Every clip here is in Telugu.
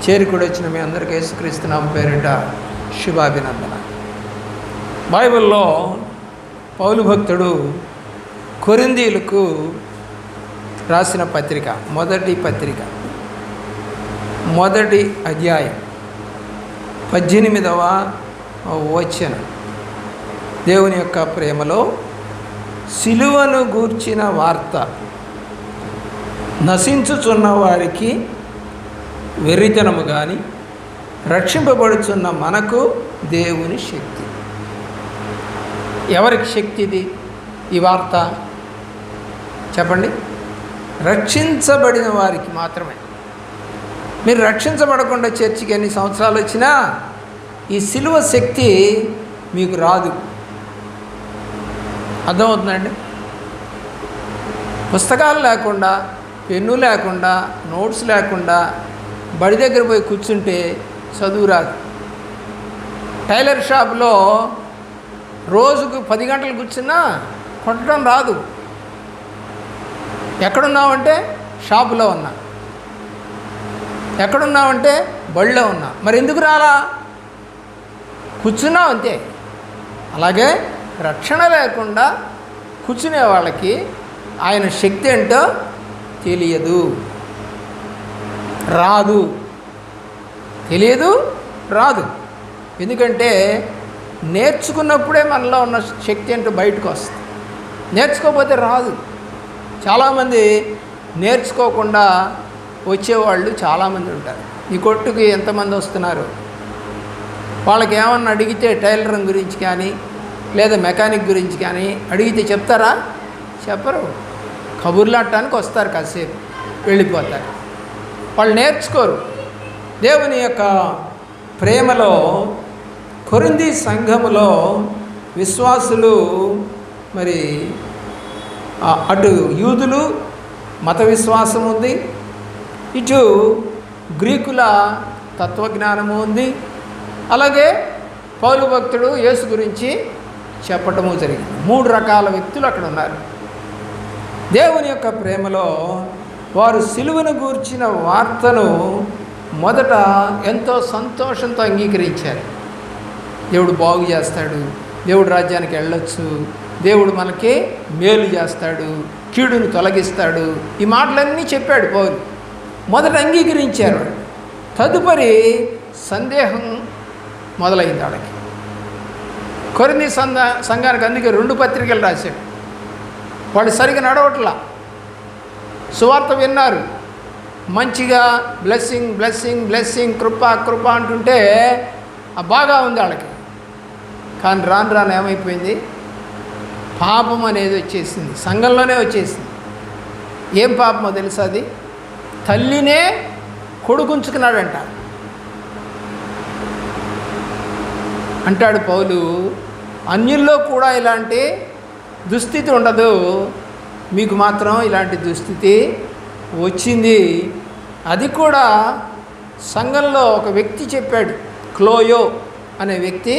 చేరికూడి వచ్చిన మీ అందరికీ యేసుక్రీస్తు నామం పేరిట శుభాభినందన. బైబిల్లో పౌలు భక్తుడు కొరింథీయులకు రాసిన పత్రిక, మొదటి అధ్యాయం 18వ వచనం, దేవుని యొక్క ప్రేమలో సిలువను గూర్చిన వార్త నశించుచున్న వారికి వెర్రితనము కానీ, రక్షింపబడుచున్న మనకు దేవుని శక్తి. ఎవరికి శక్తి ఇది? ఈ వార్త చెప్పండి. రక్షించబడిన వారికి మాత్రమే. మీరు రక్షించబడకుండా చర్చికి ఎన్ని సంవత్సరాలు వచ్చినా ఈ సిలువ శక్తి మీకు రాదు. అర్థమవుతుందండి? పుస్తకాలు లేకుండా, పెన్ను లేకుండా, నోట్స్ లేకుండా బడి దగ్గర పోయి కూర్చుంటే చదువు రాదు. టైలర్ షాప్లో రోజుకు 10 గంటలు కూర్చున్నా కొట్టడం రాదు. ఎక్కడున్నావంటే షాపులో ఉన్నా, ఎక్కడున్నావంటే బడిలో ఉన్నా. మరి ఎందుకు రాలా? కూర్చున్నావు అంతే. అలాగే రక్షణ లేకుండా కూర్చునే వాళ్ళకి ఆయన శక్తి ఏంటో తెలియదు, రాదు. ఎందుకంటే నేర్చుకున్నప్పుడే మనలో ఉన్న శక్తి ఏంటో బయటకు వస్తుంది. నేర్చుకోకపోతే రాదు. చాలామంది నేర్చుకోకుండా వచ్చేవాళ్ళు చాలామంది ఉంటారు. ఈ కొట్టుకి ఎంతమంది వస్తున్నారు? వాళ్ళకి ఏమన్నా అడిగితే టైలరింగ్ గురించి కానీ లేదా మెకానిక్ గురించి కానీ అడిగితే చెప్తారా? చెప్పరు. కబుర్లాడటానికి వస్తారు, కాసేపు వెళ్ళిపోతారు. వాళ్ళు నేర్చుకోరు. దేవుని యొక్క ప్రేమలో కొరింథీ సంఘములో విశ్వాసులు, మరి అటు యూదులు మత విశ్వాసం ఉంది, ఇటు గ్రీకుల తత్వజ్ఞానము ఉంది. అలాగే పౌలు భక్తుడు యేసు గురించి చెప్పటము జరిగింది. 3 రకాల వ్యక్తులు అక్కడ ఉన్నారు. దేవుని యొక్క ప్రేమలో వారు సిలువను గూర్చిన వార్తను మొదట ఎంతో సంతోషంతో అంగీకరించారు. దేవుడు బాగు చేస్తాడు, దేవుడు రాజ్యానికి వెళ్ళొచ్చు, దేవుడు మనకి మేలు చేస్తాడు, కీడును తొలగిస్తాడు, ఈ మాటలన్నీ చెప్పాడు పౌలు. మొదట అంగీకరించారు. తదుపరి సందేహం మొదలైంది వాళ్ళకి. కొరింథీ సంఘానికి అందుకే 2 పత్రికలు రాశాడు. వాళ్ళు సరిగా నడవట్లా. సువార్త విన్నారు, మంచిగా బ్లెస్సింగ్ కృప అంటుంటే బాగా ఉంది వాళ్ళకి. కానీ రాను ఏమైపోయింది? పాపం అనేది వచ్చేసింది, సంఘంలోనే వచ్చేసింది. ఏం పాపమో తెలుసా? అది తల్లినే కొడుకుంచుకున్నాడంట. అంటాడు పౌలు, అన్యుల్లో కూడా ఇలాంటి దుస్థితి ఉండదు, మీకు మాత్రం ఇలాంటి దుస్థితి వచ్చింది. అది కూడా సంఘంలో ఒక వ్యక్తి చెప్పాడు, క్లోయో అనే వ్యక్తి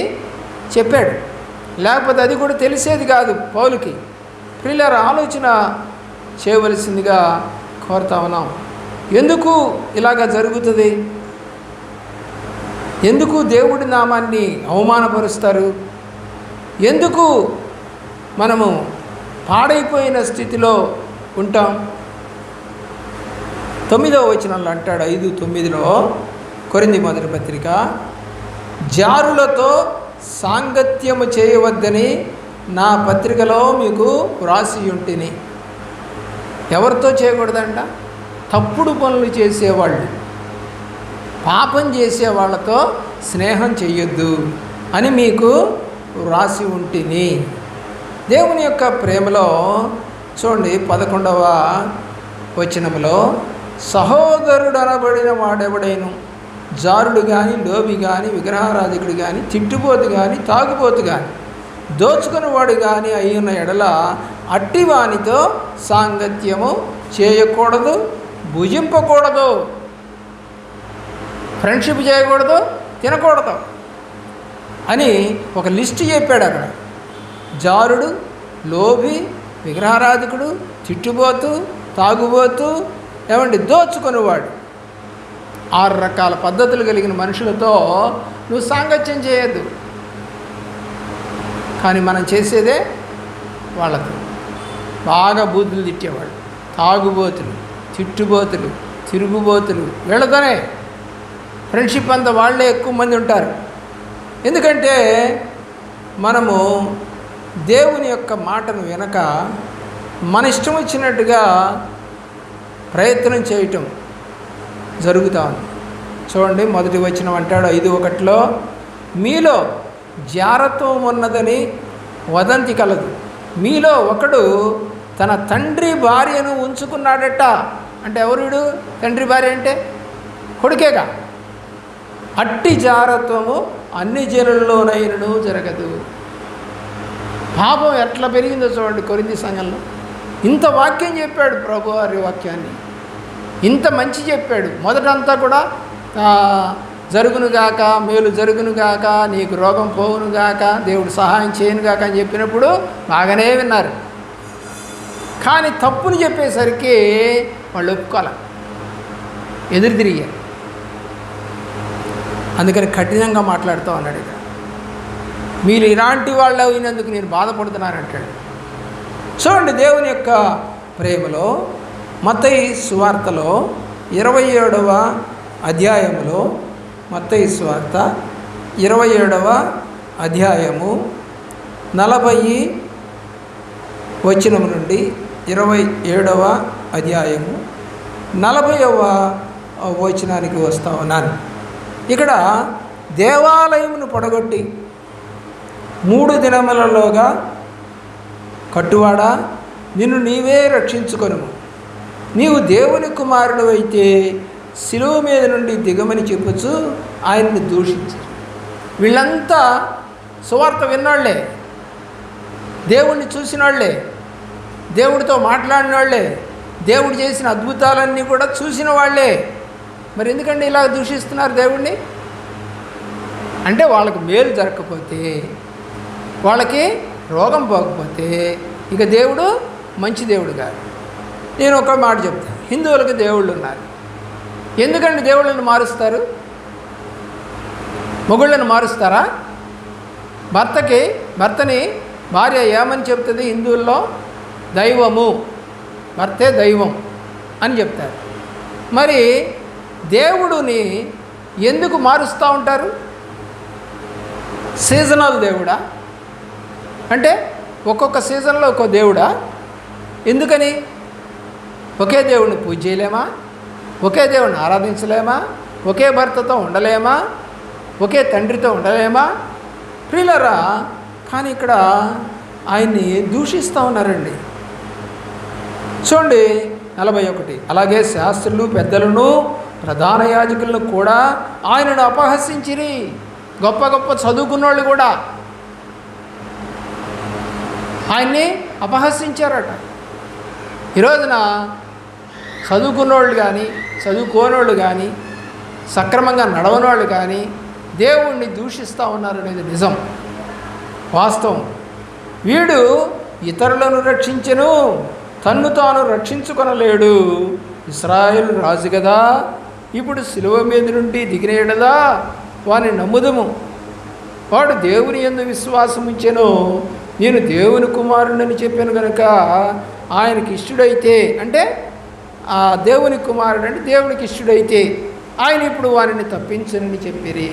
చెప్పాడు. లేకపోతే అది కూడా తెలిసేది కాదు పౌలుకి. ప్రియులారా, ఆలోచన చేయవలసిందిగా కోరుతా ఉన్నాం. ఎందుకు ఇలాగ జరుగుతుంది? ఎందుకు దేవుడి నామాన్ని అవమానపరుస్తారు? ఎందుకు మనము పాడైపోయిన స్థితిలో ఉంటాం? 9వ వచనంలో అంటాడు, 5:9 కొరింథీ మొదటి పత్రిక, జారులతో సాంగత్యము చేయవద్దని నా పత్రికలో మీకు వ్రాసి ఉంటిని. ఎవరితో చేయకూడదంట? తప్పుడు పనులు చేసేవాళ్ళు, పాపం చేసే వాళ్ళతో స్నేహం చెయ్యొద్దు అని మీకు వ్రాసి ఉంటిని. దేవుని యొక్క ప్రేమలో చూడండి, 11వ వచనంలో, సహోదరుడు అనబడిన వాడెవడైను జారుడు కానీ, లోబి కానీ, విగ్రహారాధికుడు కానీ, తిట్టుబోతు కానీ, తాగుబోతు కానీ, దోచుకునేవాడు కానీ అయిన ఎడల అట్టివానితో సాంగత్యము చేయకూడదు, భుజింపకూడదు, ఫ్రెండ్షిప్ చేయకూడదు, తినకూడదు అని ఒక లిస్ట్ చెప్పాడు అక్కడ. జారుడు, లోభి, విగ్రహారాధికుడు, తిట్టుబోతు, తాగుబోతు, దోచుకునేవాడు 6 రకాల పద్ధతులు కలిగిన మనుషులతో నువ్వు సాంగత్యం చేయొద్దు. కానీ మనం చేసేదే వాళ్ళతో. బాగా బూతులు తిట్టేవాళ్ళు, తాగుబోతులు, తిట్టుబోతులు, తిరుగుబోతులు, వీళ్ళతోనే ఫ్రెండ్షిప్ అంతా వాళ్ళే ఎక్కువ మంది ఉంటారు. ఎందుకంటే మనము దేవుని యొక్క మాటను వినక మన ఇష్టం వచ్చినట్టుగా ప్రయత్నం చేయటం జరుగుతూ ఉంది. చూడండి, మొదటి వచనం అంటాడు 5:1, మీలో జారత్వం ఉన్నదని వదంతి కలదు. మీలో ఒకడు తన తండ్రి భార్యను ఉంచుకున్నాడట. అంటే ఎవరుడు? తండ్రి భార్య అంటే కొడుకేగా. అట్టి జారత్వము అన్ని జనుల్లోనైనను జరగదు. పాపం ఎట్లా పెరిగిందో చూడండి కొరింథీ సంఘంలో. ఇంత వాక్యం చెప్పాడు ప్రభు వారి వాక్యాన్ని, ఇంత మంచి చెప్పాడు. మొదటంతా కూడా జరుగునుగాక, మేలు జరుగునుగాక, నీకు రోగం పోవునుగాక, దేవుడు సహాయం చేయనుగాక అని చెప్పినప్పుడు బాగానే విన్నారు. కానీ తప్పుని చెప్పేసరికి వాళ్ళు ఒప్పుకోవాలి, ఎదురు తిరిగారు. అందుకని కఠినంగా మాట్లాడుతూ ఉన్నాడు. ఇక మీరు ఇలాంటి వాళ్ళు అయినందుకు నేను బాధపడుతున్నానంటాడు. చూడండి, దేవుని యొక్క ప్రేమలో మత్తయి సువార్తలో 27వ అధ్యాయములో, మత్తయి సువార్త 27వ అధ్యాయము 40 వచనం నుండి 27వ అధ్యాయము 40వ వచనానికి వస్తూ ఉన్నాను. ఇక్కడ దేవాలయమును పడగొట్టి 3 దినములలోగా కట్టువాడా, నిన్ను నీవే రక్షించుకొనుము. నీవు దేవుని కుమారుడు అయితే శిలువ మీద నుండి దిగమని చెప్పుచు ఆయన్ని దూషించారు. వీళ్ళంతా సువార్త విన్నాళ్లే, దేవుణ్ణి చూసిన వాళ్ళే, దేవుడితో మాట్లాడిన వాళ్ళే, దేవుడు చేసిన అద్భుతాలన్నీ కూడా చూసిన వాళ్ళే. మరి ఎందుకంటే ఇలా దూషిస్తున్నారు దేవుణ్ణి? అంటే వాళ్ళకి మేలు జరగకపోతే, వాళ్ళకి రోగం పోకపోతే ఇక దేవుడు మంచి దేవుడు కాదు. నేను ఒక మాట చెప్తాను, హిందువులకు దేవుళ్ళు ఉన్నారు. ఎందుకంటే దేవుళ్ళని మారుస్తారు? మొగుళ్ళని మారుస్తారా? భర్తని భార్య ఏమని చెప్తుంది హిందువుల్లో? దైవము, భర్తే దైవం అని చెప్తారు. మరి దేవుడిని ఎందుకు మారుస్తూ ఉంటారు? సీజనల్ దేవుడా? అంటే ఒక్కొక్క సీజన్లో ఒక్కో దేవుడా? ఎందుకని? ఒకే దేవుడిని పూజ చేయలేమా? ఒకే దేవుడిని ఆరాధించలేమా? ఒకే భర్తతో ఉండలేమా? ఒకే తండ్రితో ఉండలేమా? ప్రియులారా, కానీ ఇక్కడ ఆయన్ని దూషిస్తూ ఉన్నారండి. చూడండి 41, అలాగే శాస్త్రులు పెద్దలను ప్రధాన యాజకులను కూడా ఆయనను అపహసించిరి. గొప్ప గొప్ప చదువుకున్నోళ్ళు కూడా ఆయన్ని అపహసించారట. ఈరోజున చదువుకున్నోళ్ళు కానీ చదువుకోనోళ్ళు కానీ సక్రమంగా నడవనోళ్ళు కానీ దేవుణ్ణి దూషిస్తూ ఉన్నారు అనేది నిజం, వాస్తవం. వీడు ఇతరులను రక్షించెను, తన్ను తాను రక్షించుకొనలేడు. ఇశ్రాయేలు రాజు కదా, ఇప్పుడు శిలువ మీద నుండి దిగినేయడదా వాని నమ్ముదము. వాడు దేవుని యందు విశ్వాసం ఉంచెను. నేను దేవుని కుమారుడని చెప్పాను కనుక ఆయనకి ఇష్టడైతే, అంటే ఆ దేవుని కుమారుడు అంటే దేవునికి ఇష్టడైతే ఆయన ఇప్పుడు వారిని తప్పించనని చెప్పిరి.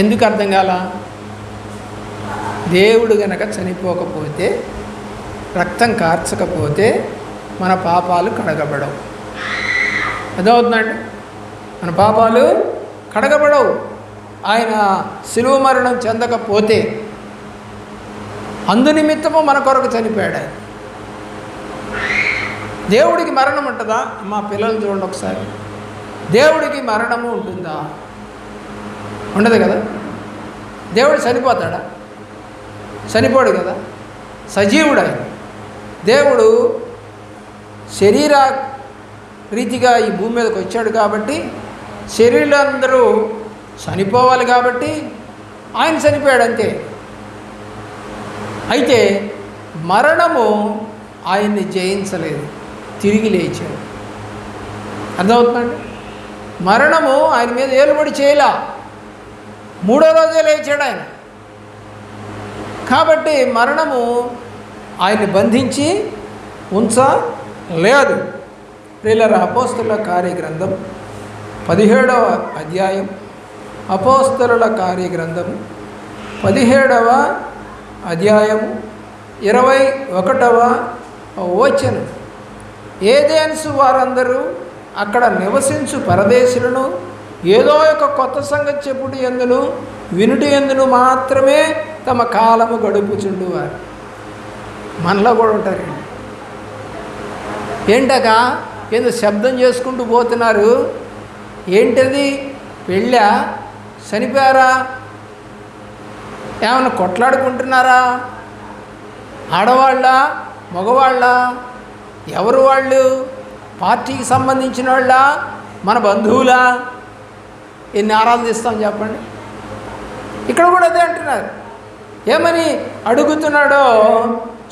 ఎందుకు అర్థం కాల? దేవుడు గనక చనిపోకపోతే, రక్తం కార్చకపోతే మన పాపాలు కడగబడవు. అదవుతుందండి, మన పాపాలు కడగబడవు. ఆయన శిలువ మరణం చెందకపోతే, అందునిమిత్తము మన కొరకు చనిపోయాడు ఆయన. దేవుడికి మరణం ఉంటుందా? మా పిల్లలు చూడండి ఒకసారి, దేవుడికి మరణము ఉంటుందా? ఉండదు కదా. దేవుడు చనిపోతాడా? చనిపోడు కదా, సజీవుడు ఆయన. దేవుడు శరీర రీతిగా ఈ భూమి మీదకి వచ్చాడు కాబట్టి శరీరులందరూ చనిపోవాలి కాబట్టి ఆయన చనిపోయాడు అంతే. అయితే మరణము ఆయన్ని జయించలేదు, తిరిగి లేచాడు. అర్థమవుతుందండి? మరణము ఆయన మీద ఏలుబడి చేయలా, 3వ రోజే లేచాడు ఆయన. కాబట్టి మరణము ఆయన్ని బంధించి ఉంచలేదు. ప్రియులారా, అపోస్తలుల కార్యగ్రంథం 17వ అధ్యాయం, అపోస్తలుల కార్యగ్రంథం 17వ అధ్యాయం 21వ వచనం. ఏథెన్సు వారందరూ అక్కడ నివసించు పరదేశులను ఏదో ఒక కొత్త సంగతి చెప్పుడు ఎందును వినుటి ఎందును మాత్రమే తమ కాలము గడుపుచుండువారు. మనలో కూడా ఉంటారండి. ఏంటగా ఏందో శబ్దం చేసుకుంటూ పోతున్నారు. ఏంటది? పెళ్ళా? చనిపోయారా? ఏమన్నా కొట్లాడుకుంటున్నారా? ఆడవాళ్ళ మగవాళ్ళ? ఎవరు వాళ్ళు? పార్టీకి సంబంధించిన వాళ్ళ? మన బంధువులా? ఎన్ని ఆరాధిస్తాం చెప్పండి. ఇక్కడ కూడా అదే అంటున్నారు. ఏమని అడుగుతున్నాడో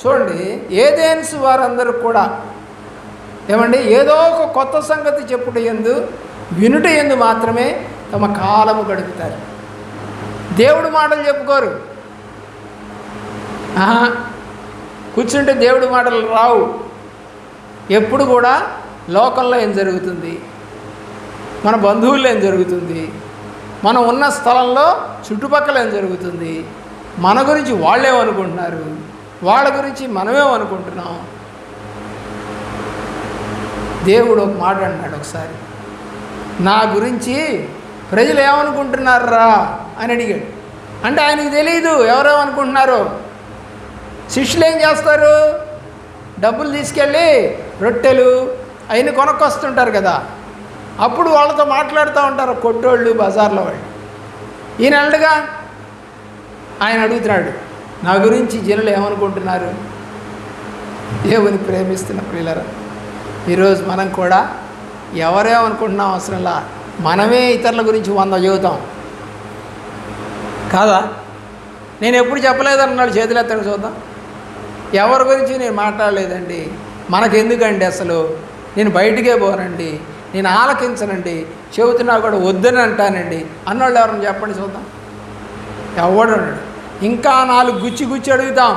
చూడండి. ఏథెన్సు వారందరూ కూడా ఏమండి, ఏదో ఒక కొత్త సంగతి చెప్పుట యందు వినుట యందు మాత్రమే తమ కాలము గడుపుతారు. దేవుడు మాటలు చెప్పుకోరు. కూర్చుంటే దేవుడి మాటలు రావు. ఎప్పుడు కూడా లోకంలో ఏం జరుగుతుంది, మన బంధువుల్లో ఏం జరుగుతుంది, మనం ఉన్న స్థలంలో చుట్టుపక్కల ఏం జరుగుతుంది, మన గురించి వాళ్ళేమనుకుంటున్నారు, వాళ్ళ గురించి మనమేమనుకుంటున్నాం. దేవుడు ఒక మాట అన్నాడు ఒకసారి, నా గురించి ప్రజలు ఏమనుకుంటున్నారా అని అడిగాడు. అంటే ఆయనకు తెలియదు ఎవరేమనుకుంటున్నారో. శిష్యులు ఏం చేస్తారు? డబ్బులు తీసుకెళ్ళి రొట్టెలు అవన్నీ కొనుక్కొస్తుంటారు కదా, అప్పుడు వాళ్ళతో మాట్లాడుతూ ఉంటారు కొట్టోళ్ళు, బజార్లో వాళ్ళు. ఈయన అల్లుగా ఆయన అడుగుతున్నాడు, నా గురించి జనులు ఏమనుకుంటున్నారు? దేవుని ప్రేమిస్తున్న ప్రియులారా, ఈరోజు మనం కూడా ఎవరేమనుకుంటున్నాం అవసరంలా, మనమే ఇతరుల గురించి 100 చెబుతాం కాదా? నేను ఎప్పుడు చెప్పలేదన్నాడు, చేతులు ఎత్తండి చూద్దాం. ఎవరి గురించి నేను మాట్లాడలేదండి, మనకెందుకండి అసలు, నేను బయటికే పోనండి, నేను ఆలకించనండి, చెబుతున్నా కూడా వద్దని అంటానండి అన్నోళ్ళు ఎవరన్నా చెప్పండి చూద్దాం. ఎవడు అన్నాడు. ఇంకా 4 గుచ్చి అడుగుతాం.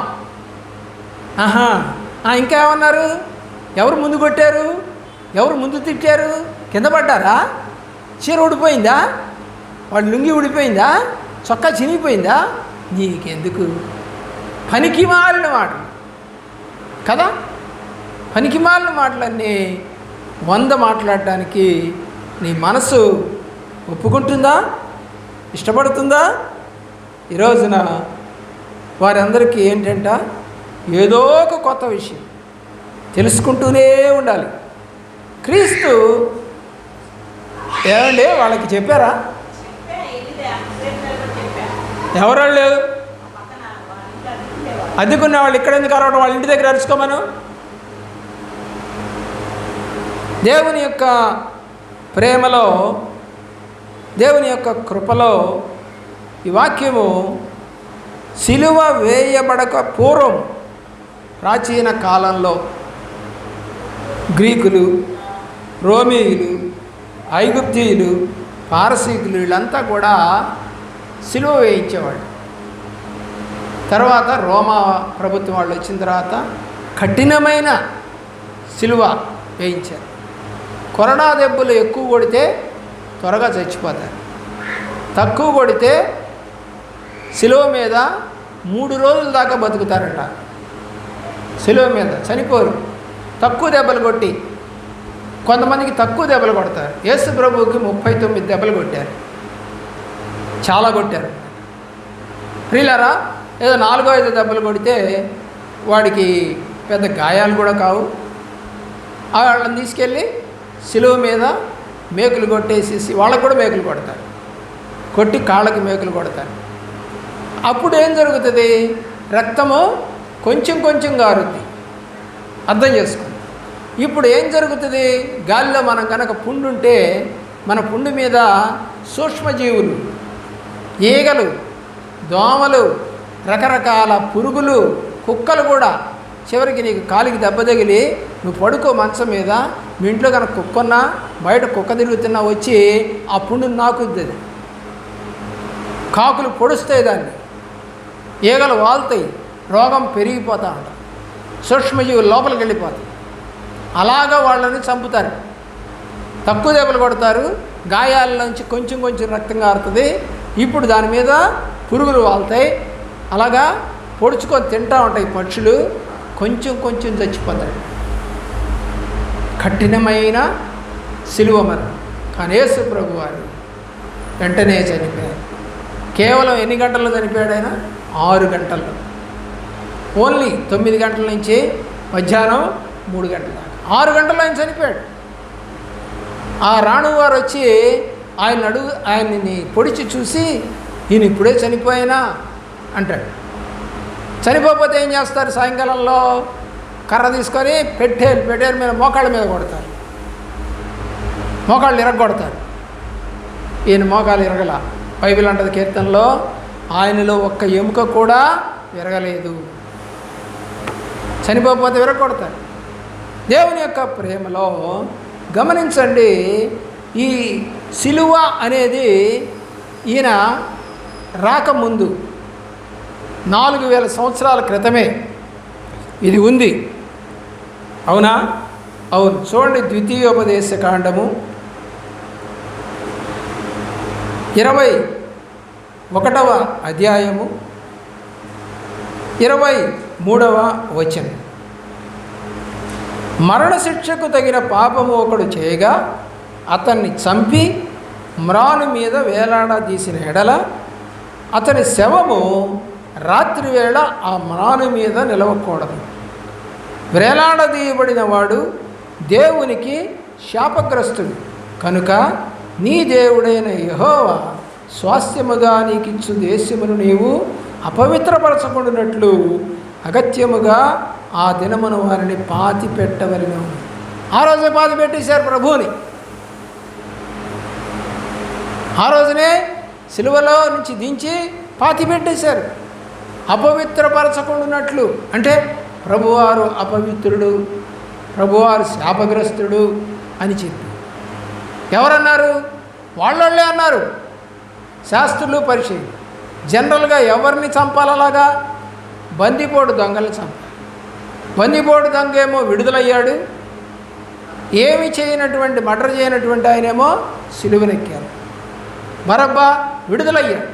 ఇంకా ఏమన్నారు? ఎవరు ముందు కొట్టారు, ఎవరు ముందు తిట్టారు, కింద పడ్డారా, చీర ఊడిపోయిందా, వాడు లుంగి ఊడిపోయిందా, చొక్కా చినిగిపోయిందా, నీకెందుకు? పనికి మాలిన మాటలు కదా, పనికి మాలిన మాటలన్నీ 100 మాట్లాడటానికి నీ మనసు ఒప్పుకుంటుందా, ఇష్టపడుతుందా? ఈరోజున వారందరికీ ఏంటంట, ఏదో ఒక కొత్త విషయం తెలుసుకుంటూనే ఉండాలి. క్రీస్తు ఏమండి వాళ్ళకి చెప్పారా? ఎవరు లేరు. అద్దెకున్న వాళ్ళు ఇక్కడ ఎందుకు రావడం, వాళ్ళ ఇంటి దగ్గర అరుచుకోమను. దేవుని యొక్క ప్రేమలో, దేవుని యొక్క కృపలో ఈ వాక్యము సిలువ వేయబడక పూర్వం ప్రాచీన కాలంలో గ్రీకులు, రోమీయులు, ఐగుప్తీయులు, పారసీకులు వీళ్ళంతా కూడా సిలువ వేయించేవాళ్ళు. తర్వాత రోమా ప్రభుత్వం వాళ్ళు వచ్చిన తర్వాత కఠినమైన సిలువ వేయించారు. కొరడా దెబ్బలు ఎక్కువ కొడితే త్వరగా చచ్చిపోతారు, తక్కువ కొడితే సిలువ మీద 3 రోజుల దాకా బతుకుతారట. సిలువ మీద చనిపోరు. తక్కువ దెబ్బలు కొట్టి, కొంతమందికి తక్కువ దెబ్బలు కొడతారు. యేసు ప్రభువుకి 39 దెబ్బలు కొట్టారు, చాలా కొట్టారు. ప్రియులారా, ఏదో 4-5 దెబ్బలు కొడితే వాడికి పెద్ద గాయాలు కూడా కావు. వాళ్ళని తీసుకెళ్ళి సిలువ మీద మేకులు కొట్టేసేసి వాళ్ళకు కూడా మేకులు కొడతారు, కొట్టి కాళ్ళకి మేకులు కొడతారు. అప్పుడు ఏం జరుగుతుంది? రక్తము కొంచెం గారుద్ది. అర్థం చేసుకోండి. ఇప్పుడు ఏం జరుగుతుంది? గాలిలో మనం కనుక పుండు ఉంటే మన పుండు మీద సూక్ష్మజీవులు, ఈగలు, దోమలు, రకరకాల పురుగులు, కుక్కలు కూడా చివరికి నీకు కాలికి దెబ్బ తగిలి నువ్వు పడుకో మంచం మీద, మీ ఇంట్లో కనుక కుక్క ఉన్నా బయట కుక్క తిరుగుతున్నా వచ్చి ఆ పుండుని నాకుద్ది, అది కాకులు పొడుస్తాయి, దాన్ని ఈగలు వాళ్తాయి, రోగం పెరిగిపోతూ ఉంటాయి, సూక్ష్మజీవులు లోపలికి వెళ్ళిపోతాయి. అలాగా వాళ్ళని చంపుతారు, తక్కువ దెబ్బలు కొడతారు, గాయాలలోంచి కొంచెం కొంచెం రక్తం కారుతుంది. ఇప్పుడు దాని మీద పురుగులు వాళ్తాయి, అలాగా పొడుచుకొని తింటూ ఉంటాయి పక్షులు, కొంచెం కొంచెం చచ్చిపోతాయి. కఠినమైన సిలువ మరణం. కానీ యేసు ప్రభు వారు వెంటనే చనిపోయారు. కేవలం ఎన్ని గంటల్లో చనిపోయాడు ఆయన? 6 గంటల్లో. ఓన్లీ 9 గంటల నుంచి మధ్యాహ్నం 3 గంటల దాకా 6 గంటల్లో ఆయన చనిపోయాడు. ఆ రాణువారు వచ్చి ఆయన్ని పొడిచి చూసి, ఈయన ఇప్పుడే చనిపోయినా అంటాడు. చనిపోతే ఏం చేస్తారు? సాయంకాలంలో కర్ర తీసుకొని పెట్టేరు మీద మోకాళ్ళ మీద కొడతారు, మోకాళ్ళు ఇరగొడతారు. ఈయన మోకాలు ఇరగల. బైబిల్ అంటది కీర్తనలో, ఆయనలో ఒక్క ఎముక కూడా విరగలేదు. చనిపోతే విరగొడతారు. దేవుని యొక్క ప్రేమలో గమనించండి, ఈ సిలువ అనేది ఈయన రాకముందు 4000 సంవత్సరాల క్రితమే ఇది ఉంది. అవునా? అవును. చూడండి, ద్వితీయోపదేశ కాండము 21వ అధ్యాయము 23వ వచనం. మరణశిక్షకు తగిన పాపము ఒకడు చేయగా అతన్ని చంపి మ్రాను మీద వేలాడదీసిన ఎడల అతని శవము రాత్రివేళ ఆ మ్రాను మీద నిలవకూడదు. వేలాడదీయబడిన వాడు దేవునికి శాపగ్రస్తుడు కనుక నీ దేవుడైన యెహోవా స్వాస్థ్యముగా నీకిచ్చు దేశమును నీవు అపవిత్రపరచకుండానట్లు అగత్యముగా ఆ దినమును వారిని పాతి పెట్టవలెను. ఆ రోజే పాతి పెట్టేశారు ప్రభువుని. ఆ రోజునే సిలువలో నుంచి దించి పాతి పెట్టేశారు, అపవిత్రపరచకుండానట్లు. అంటే ప్రభువారు అపవిత్రుడు, ప్రభువారు శాపగ్రస్తుడు అని చెప్పి ఎవరన్నారు? వాళ్ళే అన్నారు, శాస్త్రులు పరిచయం. జనరల్గా ఎవరిని చంపాలలాగా? బందిపోటు దొంగలు చంపాలి. బందిపోటు దొంగ ఏమో విడుదలయ్యాడు, ఏమి చేయనటువంటి మర్డర్ చేయనటువంటి ఆయనేమో సిలువనెక్కారు. బరబ్బా విడుదలయ్యాడు.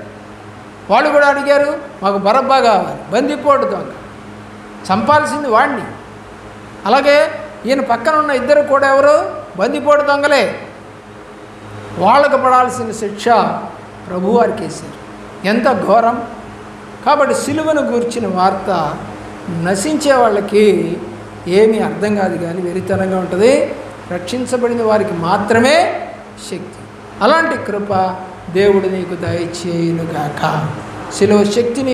వాళ్ళు కూడా అడిగారు, మాకు బరబ్బా కావాలి. బందిపోటు దొంగ చంపాల్సింది వాడిని. అలాగే ఈయన పక్కన ఉన్న ఇద్దరు కూడా ఎవరు? బందిపోటు దొంగలే. వాళ్ళకు పడాల్సిన శిక్ష ప్రభువారికి వేశారు. ఎంత ఘోరం! కాబట్టి సిలువను గూర్చిన వార్త నశించే వాళ్ళకి ఏమీ అర్థం కాదు, కానీ వెరితనంగా ఉంటుంది. రక్షించబడిన వారికి మాత్రమే శక్తి. అలాంటి కృప దేవుడు నీకు దయచేయునుగాక. సిలువ శక్తిని